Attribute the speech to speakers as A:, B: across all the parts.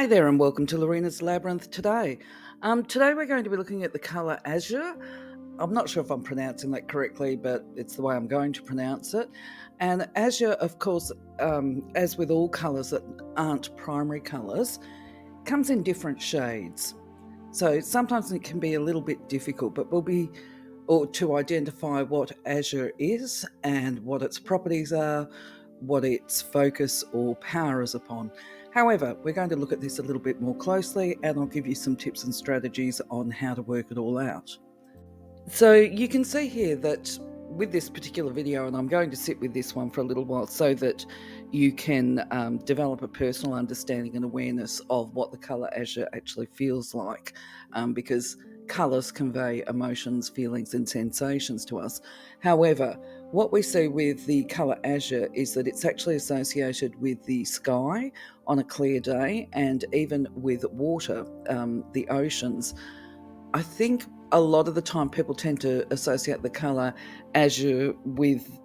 A: Hi there and welcome to Lorena's Labyrinth today. Today we're going to be looking at the colour Azure. I'm not sure if I'm pronouncing that correctly, but it's the way I'm going to pronounce it. And Azure, of course, as with all colours that aren't primary colours, comes in different shades. So sometimes it can be a little bit difficult, but to identify what Azure is and what its properties are, what its focus or power is upon. However, we're going to look at this a little bit more closely, and I'll give you some tips and strategies on how to work it all out. So you can see here that with this particular video, and I'm going to sit with this one for a little while so that you can develop a personal understanding and awareness of what the colour Azure actually feels like, because colours convey emotions, feelings and sensations to us. However, what we see with the colour Azure is that it's actually associated with the sky on a clear day and even with water, the oceans. I think a lot of the time people tend to associate the colour azure with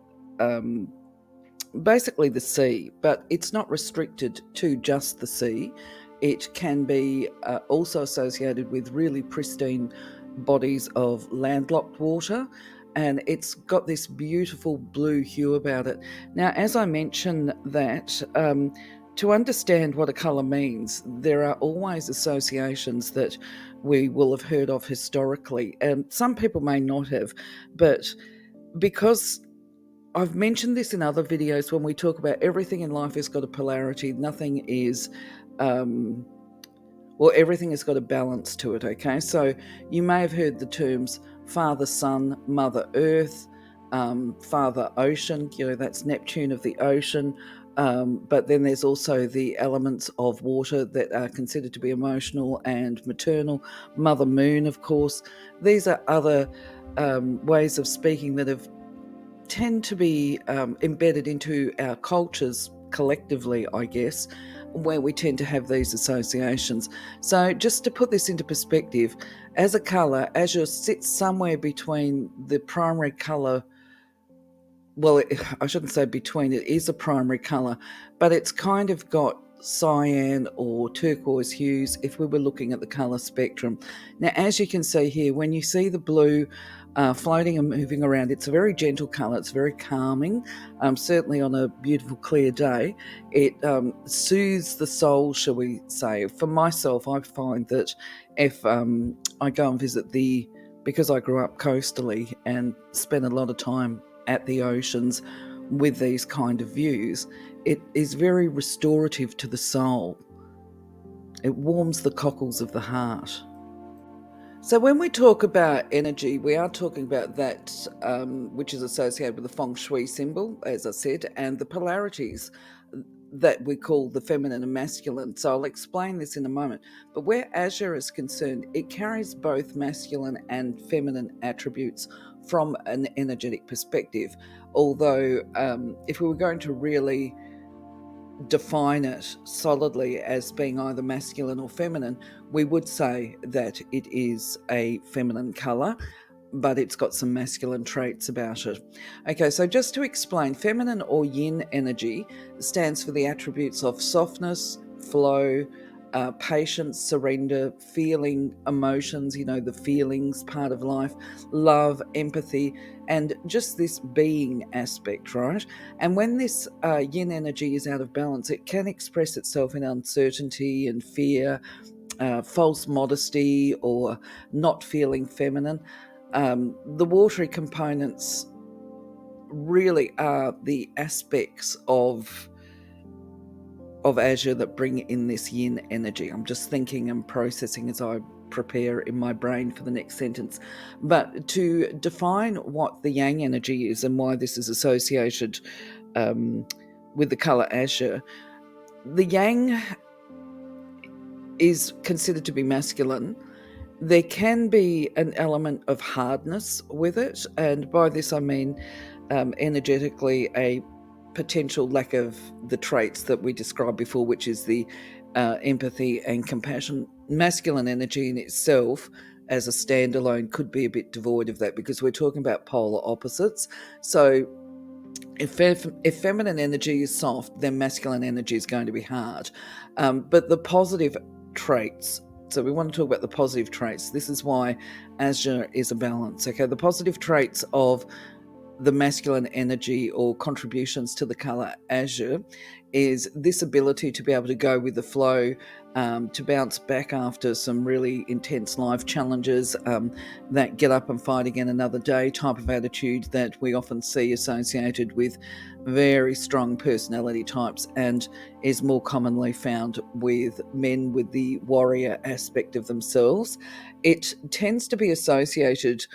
A: basically the sea, but it's not restricted to just the sea. It can be also associated with really pristine bodies of landlocked water, and it's got this beautiful blue hue about it. Now, as I mentioned that, to understand what a colour means, there are always associations that we will have heard of historically, and some people may not have, but because I've mentioned this in other videos when we talk about everything in life has got a polarity, nothing is, everything has got a balance to it, okay? So you may have heard the terms Father Sun, Mother Earth, Father Ocean, that's Neptune of the ocean, but then there's also the elements of water that are considered to be emotional and maternal. Mother Moon, of course. These are other ways of speaking that tend to be embedded into our cultures collectively, I guess, where we tend to have these associations. So just to put this into perspective, as a colour, Azure sits somewhere between the primary colour. Well, I shouldn't say between, it is a primary colour, but it's kind of got cyan or turquoise hues if we were looking at the colour spectrum. Now, as you can see here, when you see the blue floating and moving around, it's a very gentle colour, it's very calming, certainly on a beautiful clear day. It soothes the soul, shall we say. For myself, I find that if I go and visit because I grew up coastally and spent a lot of time at the oceans with these kind of views, it is very restorative to the soul. It warms the cockles of the heart. So when we talk about energy, we are talking about that which is associated with the feng shui symbol, as I said, and the polarities that we call the feminine and masculine. So I'll explain this in a moment. But where Azure is concerned, it carries both masculine and feminine attributes from an energetic perspective. Although if we were going to really define it solidly as being either masculine or feminine, we would say that it is a feminine colour, but it's got some masculine traits about it. Okay, so just to explain, feminine or yin energy stands for the attributes of softness, flow, patience, surrender, feeling emotions, the feelings part of life, love, empathy, and just this being aspect, right? And when this yin energy is out of balance, it can express itself in uncertainty and fear, false modesty, or not feeling feminine. The watery components really are the aspects of Azure that bring in this yin energy. I'm just thinking and processing as I prepare in my brain for the next sentence. But to define what the yang energy is and why this is associated with the color Azure, the yang is considered to be masculine. There can be an element of hardness with it, and by this I mean energetically a potential lack of the traits that we described before, which is the empathy and compassion. Masculine energy in itself as a standalone could be a bit devoid of that because we're talking about polar opposites. So If feminine energy is soft, then masculine energy is going to be hard. But the positive traits, so we want to talk about the positive traits. This is why Azure is a balance. Okay, the positive traits of the masculine energy or contributions to the color azure is this ability to be able to go with the flow, to bounce back after some really intense life challenges, that get up and fight again another day type of attitude that we often see associated with very strong personality types, and is more commonly found with men with the warrior aspect of themselves. It tends to be associated,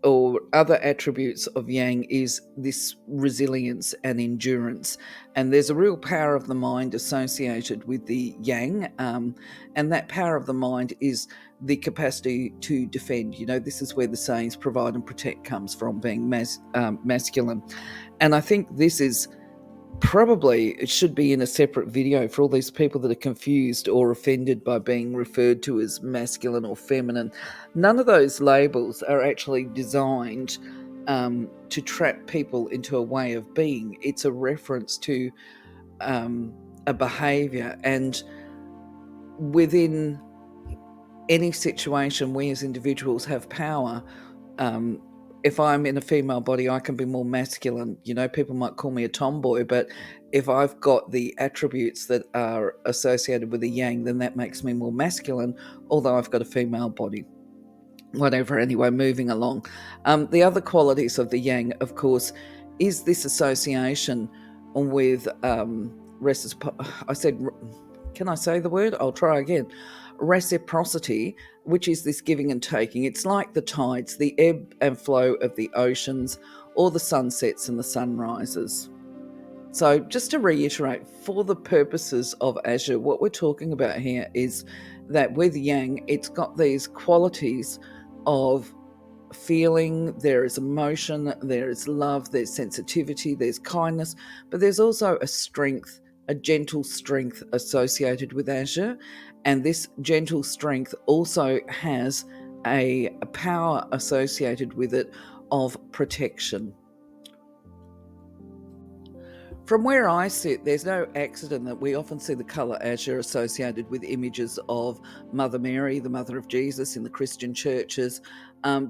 A: or other attributes of yang, is this resilience and endurance. And there's a real power of the mind associated with the yang. And that power of the mind is the capacity to defend. This is where the sayings provide and protect comes from, being masculine. And I think this is probably, it should be in a separate video for all these people that are confused or offended by being referred to as masculine or feminine. None of those labels are actually designed to trap people into a way of being. It's a reference to a behavior, and within any situation, we as individuals have power. If I'm in a female body, I can be more masculine. People might call me a tomboy, but if I've got the attributes that are associated with the yang, then that makes me more masculine, although I've got a female body. Whatever, anyway, moving along. The other qualities of the yang, of course, is this association with can I say the word? I'll try again. Reciprocity, which is this giving and taking. It's like the tides, the ebb and flow of the oceans, or the sunsets and the sunrises. So just to reiterate, for the purposes of Azure, what we're talking about here is that with yang, it's got these qualities of feeling, there is emotion, there is love, there's sensitivity, there's kindness, but there's also a strength, a gentle strength associated with Azure. And this gentle strength also has a power associated with it of protection. From where I sit, there's no accident that we often see the colour azure associated with images of Mother Mary, the mother of Jesus, in the Christian churches,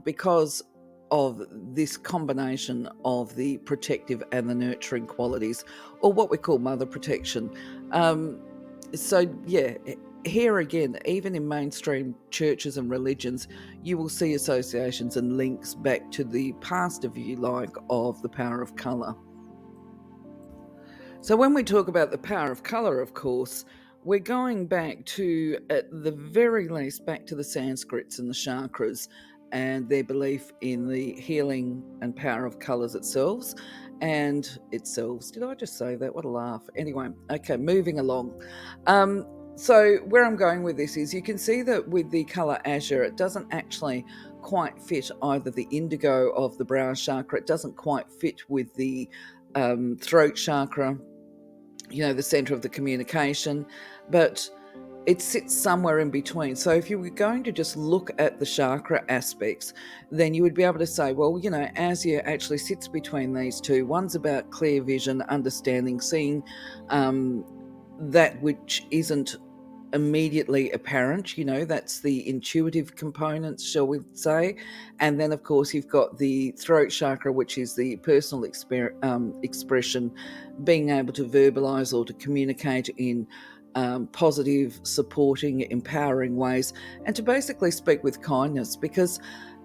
A: because of this combination of the protective and the nurturing qualities, or what we call mother protection. Here again, even in mainstream churches and religions, you will see associations and links back to the past, if you like, of the power of colour. So when we talk about the power of colour, of course, we're going back to, at the very least, back to the Sanskrits and the chakras and their belief in the healing and power of colours itself. Did I just say that? What a laugh. Anyway, okay, moving along. So where I'm going with this is, you can see that with the colour azure, it doesn't actually quite fit either the indigo of the brow chakra, it doesn't quite fit with the throat chakra, the center of the communication, but it sits somewhere in between. So if you were going to just look at the chakra aspects, then you would be able to say, well, Azure actually sits between these two. One's about clear vision, understanding, seeing that which isn't immediately apparent, that's the intuitive components, shall we say. And then, of course, you've got the throat chakra, which is the personal expression, being able to verbalize or to communicate in positive, supporting, empowering ways, and to basically speak with kindness. Because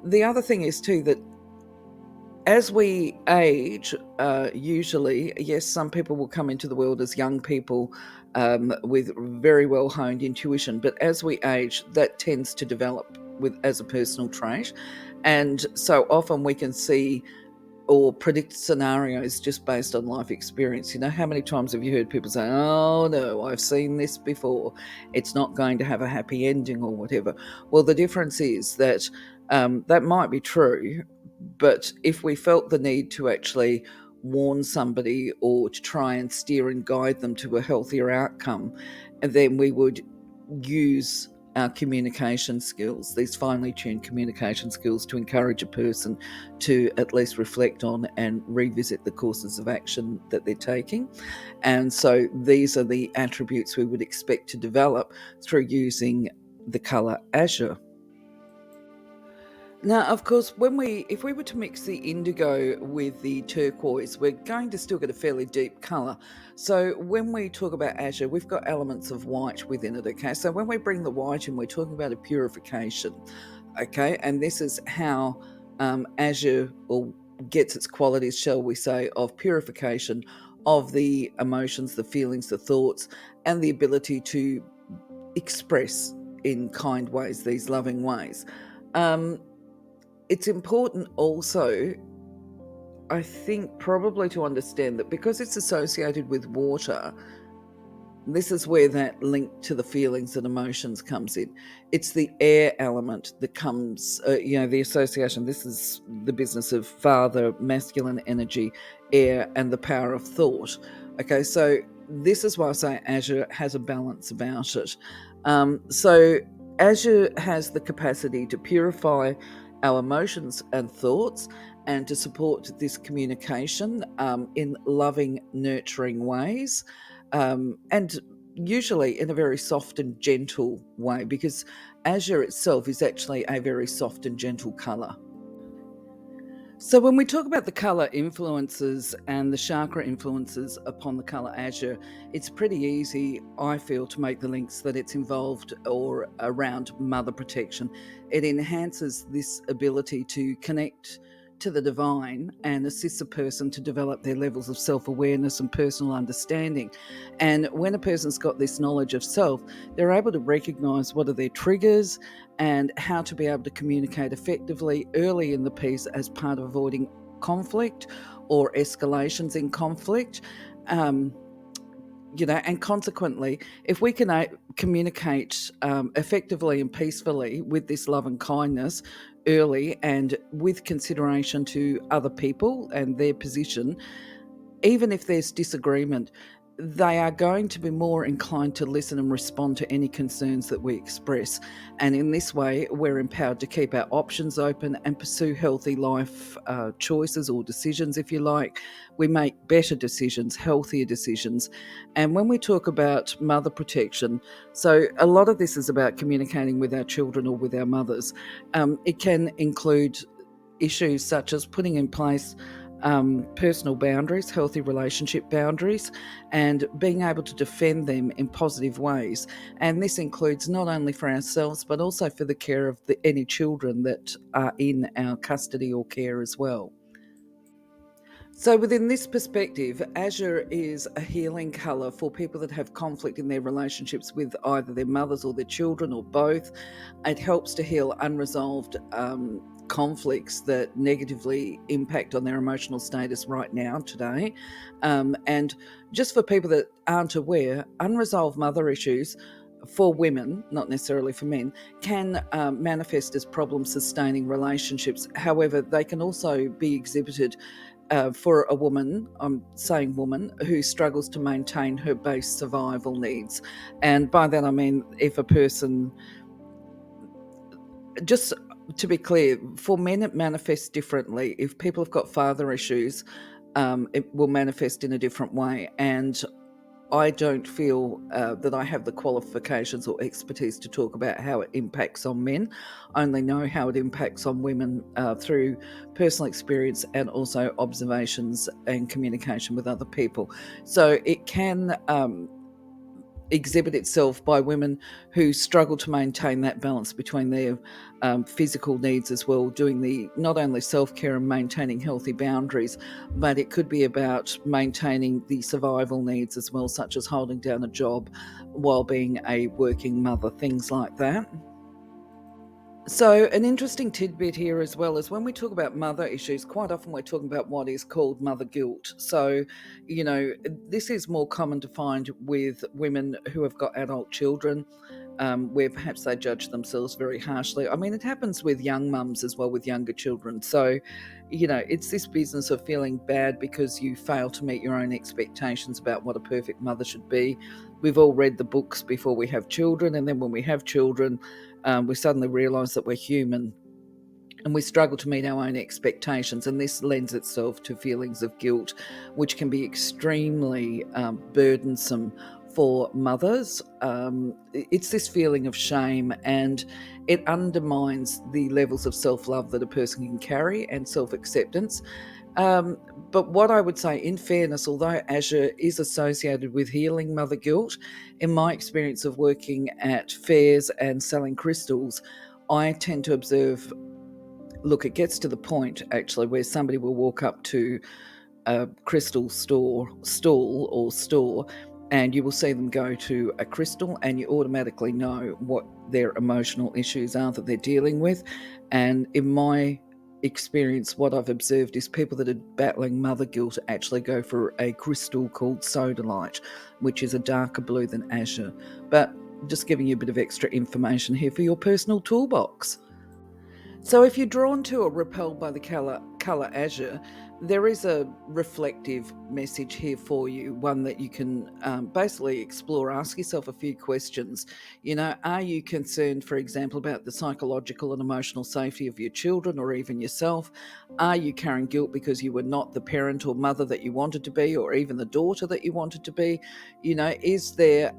A: the other thing is too, that as we age, usually, yes, some people will come into the world as young people with very well honed intuition, but as we age, that tends to develop as a personal trait. And so often we can see or predict scenarios just based on life experience. How many times have you heard people say, oh no, I've seen this before, it's not going to have a happy ending or whatever? Well, the difference is that that might be true, but if we felt the need to actually warn somebody or to try and steer and guide them to a healthier outcome, then we would use our communication skills, these finely tuned communication skills, to encourage a person to at least reflect on and revisit the courses of action that they're taking. And so these are the attributes we would expect to develop through using the colour azure. Now, of course, if we were to mix the indigo with the turquoise, we're going to still get a fairly deep colour. So when we talk about azure, we've got elements of white within it, okay? So when we bring the white in, we're talking about a purification, okay? And this is how azure gets its qualities, shall we say, of purification of the emotions, the feelings, the thoughts, and the ability to express in kind ways, these loving ways. It's important also, I think, probably to understand that because it's associated with water, this is where that link to the feelings and emotions comes in. It's the air element that comes, the association. This is the business of father, masculine energy, air, and the power of thought. Okay, so this is why I say azure has a balance about it. So azure has the capacity to purify our emotions and thoughts and to support this communication in loving, nurturing ways. And usually in a very soft and gentle way, because azure itself is actually a very soft and gentle colour. So when we talk about the colour influences and the chakra influences upon the colour azure, it's pretty easy, I feel, to make the links that it's involved or around mother protection. It enhances this ability to connect to the divine and assists a person to develop their levels of self-awareness and personal understanding. And when a person's got this knowledge of self, they're able to recognise what are their triggers and how to be able to communicate effectively early in the piece as part of avoiding conflict or escalations in conflict. And consequently, if we can communicate effectively and peacefully with this love and kindness early and with consideration to other people and their position, even if there's disagreement, they are going to be more inclined to listen and respond to any concerns that we express. And in this way, we're empowered to keep our options open and pursue healthy life choices or decisions, if you like. We make better decisions, healthier decisions. And when we talk about mother protection, so a lot of this is about communicating with our children or with our mothers. It can include issues such as putting in place personal boundaries, healthy relationship boundaries, and being able to defend them in positive ways. And this includes not only for ourselves, but also for the care of any children that are in our custody or care as well. So within this perspective, azure is a healing colour for people that have conflict in their relationships with either their mothers or their children or both. It helps to heal unresolved conflicts that negatively impact on their emotional status right now, today. And just for people that aren't aware, unresolved mother issues for women, not necessarily for men, can manifest as problems sustaining relationships. However, they can also be exhibited for a woman, I'm saying woman, who struggles to maintain her base survival needs. And by that I mean, if a person, just to be clear, for men it manifests differently. If people have got father issues, it will manifest in a different way. And I don't feel that I have the qualifications or expertise to talk about how it impacts on men. I only know how it impacts on women through personal experience and also observations and communication with other people. So it can exhibit itself by women who struggle to maintain that balance between their physical needs as well, doing the not only self-care and maintaining healthy boundaries, but it could be about maintaining the survival needs as well, such as holding down a job while being a working mother, things like that. So an interesting tidbit here as well is when we talk about mother issues, quite often we're talking about what is called mother guilt. So, this is more common to find with women who have got adult children. where perhaps they judge themselves very harshly. I mean, it happens with young mums as well, with younger children. So, it's this business of feeling bad because you fail to meet your own expectations about what a perfect mother should be. We've all read the books before we have children, and then when we have children, we suddenly realise that we're human and we struggle to meet our own expectations, and this lends itself to feelings of guilt, which can be extremely burdensome for mothers. It's this feeling of shame, and it undermines the levels of self-love that a person can carry and self-acceptance. But what I would say, in fairness, although Azure is associated with healing mother guilt, in my experience of working at fairs and selling crystals, I tend to observe, look, it gets to the point actually where somebody will walk up to a crystal stall, and you will see them go to a crystal, and you automatically know what their emotional issues are that they're dealing with. And in my experience, what I've observed is people that are battling mother guilt actually go for a crystal called sodalite, which is a darker blue than Azure. But just giving you a bit of extra information here for your personal toolbox. So if you're drawn to or repelled by the colour Azure, there is a reflective message here for you, one that you can basically explore. Ask yourself a few questions. Are you concerned, for example, about the psychological and emotional safety of your children or even yourself? Are you carrying guilt because you were not the parent or mother that you wanted to be, or even the daughter that you wanted to be? Is there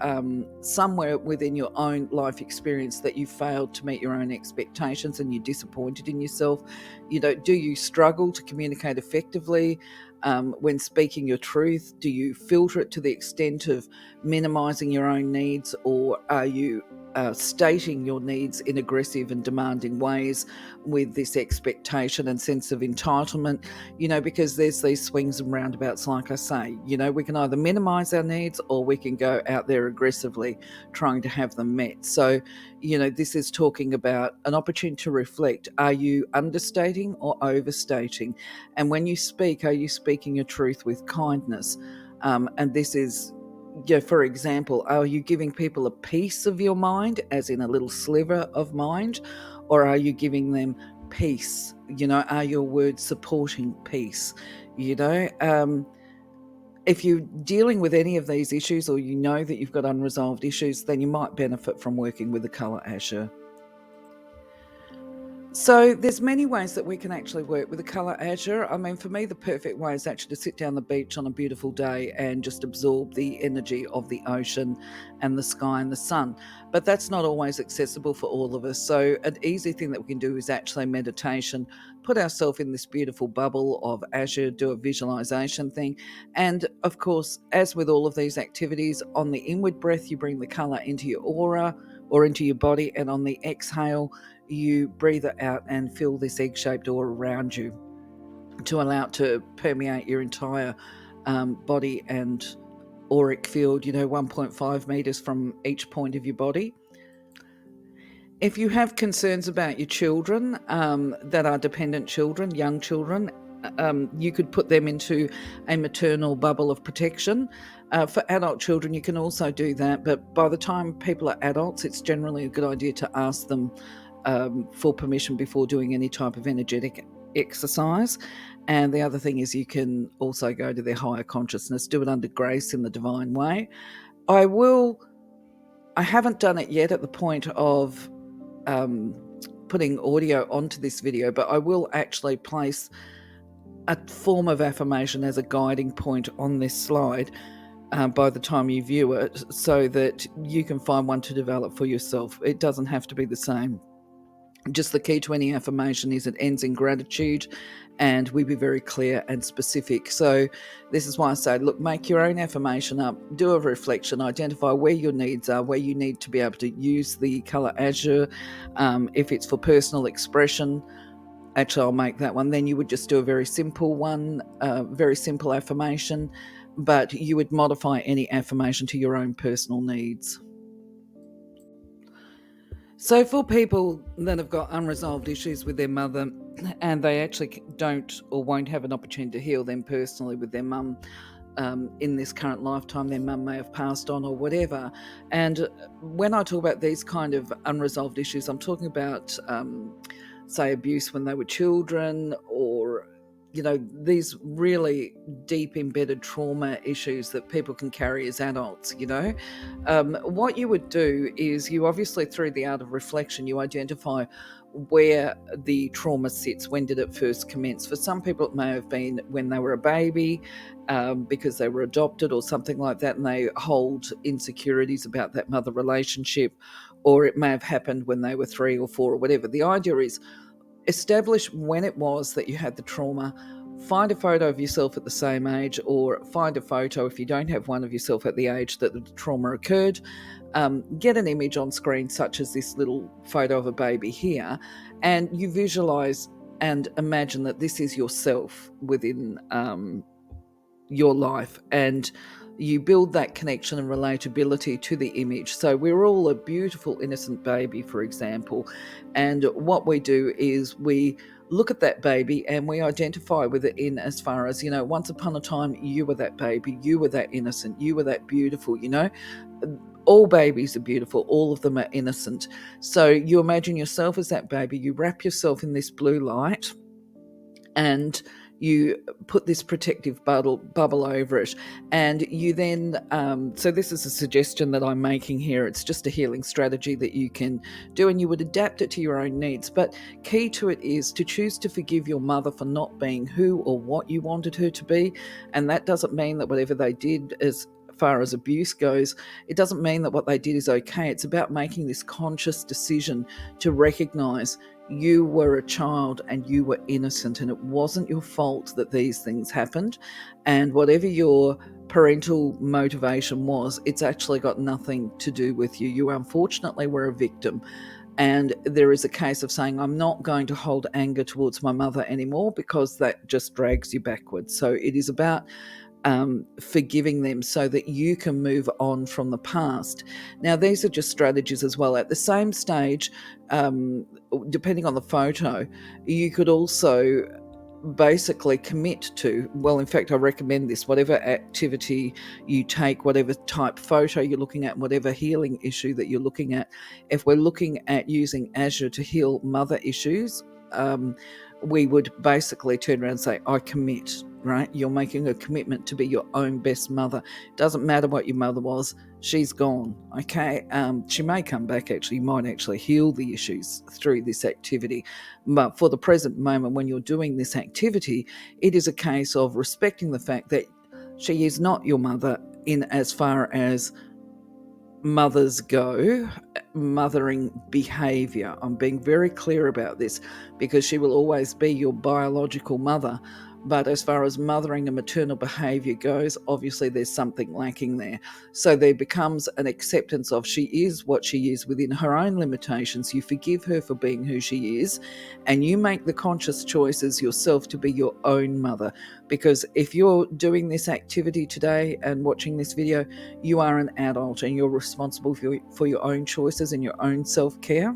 A: somewhere within your own life experience that you failed to meet your own expectations and you're disappointed in yourself? Do you struggle to communicate effectively when speaking your truth? Do you filter it to the extent of minimizing your own needs, or are you stating your needs in aggressive and demanding ways with this expectation and sense of entitlement? Because there's these swings and roundabouts, like I say. We can either minimize our needs, or we can go out there aggressively trying to have them met. So this is talking about an opportunity to reflect. Are you understating or overstating? And when you speak, are you speaking your truth with kindness? And this is, for example, are you giving people a piece of your mind, as in a little sliver of mind, or are you giving them peace? Are your words supporting peace? If you're dealing with any of these issues, or that you've got unresolved issues, then you might benefit from working with the colour Azure. So there's many ways that we can actually work with the colour Azure. I mean, for me, the perfect way is actually to sit down the beach on a beautiful day and just absorb the energy of the ocean and the sky and the sun. But that's not always accessible for all of us. So an easy thing that we can do is actually meditation, put ourselves in this beautiful bubble of Azure, do a visualization thing. And of course, as with all of these activities, on the inward breath, you bring the colour into your aura or into your body, and on the exhale, you breathe it out and feel this egg-shaped aura around you to allow it to permeate your entire body and auric field, 1.5 meters from each point of your body. If you have concerns about your children that are dependent children, young children, you could put them into a maternal bubble of protection. For adult children, you can also do that, but by the time people are adults, it's generally a good idea to ask them for permission before doing any type of energetic exercise. And the other thing is, you can also go to their higher consciousness, do it under grace in the divine way. I haven't done it yet at the point of putting audio onto this video, but I will actually place a form of affirmation as a guiding point on this slide by the time you view it, so that you can find one to develop for yourself. It doesn't have to be the same. Just the key to any affirmation is it ends in gratitude, and we be very clear and specific. So this is why I say, look, make your own affirmation up, do a reflection, identify where your needs are, where you need to be able to use the colour Azure. If it's for personal expression, actually I'll make that one. Then you would just do a very simple one, very simple affirmation, but you would modify any affirmation to your own personal needs. So for people that have got unresolved issues with their mother, and they actually don't or won't have an opportunity to heal them personally with their mum, in this current lifetime. Their mum may have passed on or whatever. And when I talk about these kind of unresolved issues, I'm talking about, say, abuse when they were children, or these really deep embedded trauma issues that people can carry as adults. What you would do is, you obviously, through the art of reflection, you identify where the trauma sits. When did it first commence? For some people, it may have been when they were a baby, because they were adopted or something like that, and they hold insecurities about that mother relationship. Or it may have happened when they were 3 or 4 or whatever. The idea is, establish when it was that you had the trauma. Find a photo of yourself at the same age, or find a photo, if you don't have one, of yourself at the age that the trauma occurred. Get an image on screen, such as this little photo of a baby here, and you visualize and imagine that this is yourself within your life, and you build that connection and relatability to the image. So we're all a beautiful, innocent baby, for example, and what we do is we look at that baby and we identify with it, in as far as, once upon a time you were that baby, you were that innocent, you were that beautiful. All babies are beautiful, all of them are innocent. So you imagine yourself as that baby, you wrap yourself in this blue light, and you put this protective bubble over it, and you then, so this is a suggestion that I'm making here. It's just a healing strategy that you can do, and you would adapt it to your own needs. But key to it is to choose to forgive your mother for not being who or what you wanted her to be. And that doesn't mean that whatever they did, as far as abuse goes, it doesn't mean that what they did is okay. It's about making this conscious decision to recognize you were a child and you were innocent, and it wasn't your fault that these things happened. And whatever your parental motivation was, it's actually got nothing to do with you. You unfortunately were a victim. And there is a case of saying, I'm not going to hold anger towards my mother anymore, because that just drags you backwards. So it is about forgiving them so that you can move on from the past. Now, these are just strategies as well. At the same stage, depending on the photo, you could also basically commit to, well, in fact, I recommend this, whatever activity you take, whatever type photo you're looking at, whatever healing issue that you're looking at, if we're looking at using Azure to heal mother issues, we would basically turn around and say, I commit, right? You're making a commitment to be your own best mother. Doesn't matter what your mother was, she's gone, okay? She may come back, actually. You might actually heal the issues through this activity. But for the present moment, when you're doing this activity, it is a case of respecting the fact that she is not your mother, in as far as mothers go, mothering behavior. I'm being very clear about this, because she will always be your biological mother. But as far as mothering and maternal behavior goes, obviously there's something lacking there. So there becomes an acceptance of, she is what she is within her own limitations. You forgive her for being who she is, and you make the conscious choices yourself to be your own mother. Because if you're doing this activity today and watching this video, you are an adult and you're responsible for your own choices and your own self-care.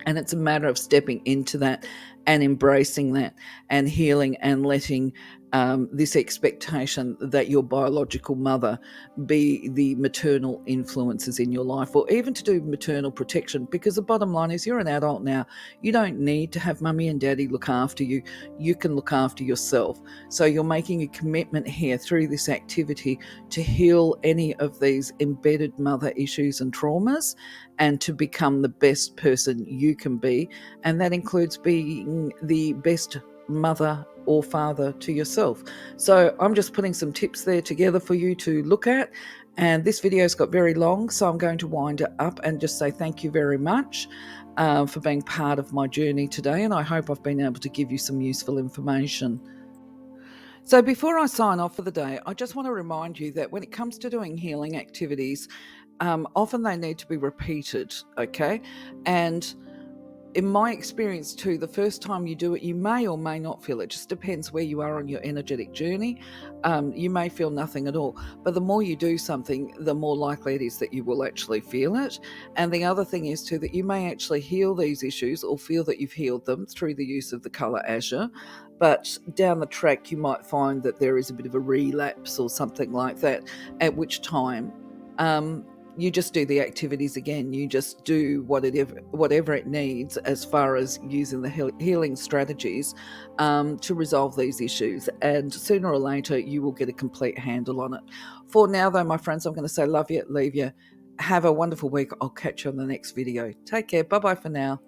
A: And it's a matter of stepping into that and embracing that and healing and letting this expectation that your biological mother be the maternal influences in your life, or even to do maternal protection. Because the bottom line is, you're an adult now. You don't need to have mummy and daddy look after you. You can look after yourself. So you're making a commitment here through this activity to heal any of these embedded mother issues and traumas, and to become the best person you can be. And that includes being the best mother or father to yourself. So I'm just putting some tips there together for you to look at. And this video's got very long, so I'm going to wind it up and just say thank you very much for being part of my journey today. And I hope I've been able to give you some useful information. So before I sign off for the day, I just want to remind you that when it comes to doing healing activities, often they need to be repeated, okay? And in my experience too, the first time you do it, you may or may not feel it. Just depends where you are on your energetic journey. You may feel nothing at all, but the more you do something, the more likely it is that you will actually feel it. And the other thing is too that you may actually heal these issues or feel that you've healed them through the use of the color azure. But down the track, you might find that there is a bit of a relapse or something like that, at which time you just do the activities again. You just do whatever it needs as far as using the healing strategies to resolve these issues. And sooner or later, you will get a complete handle on it. For now, though, my friends, I'm going to say love you, leave you. Have a wonderful week. I'll catch you on the next video. Take care. Bye-bye for now.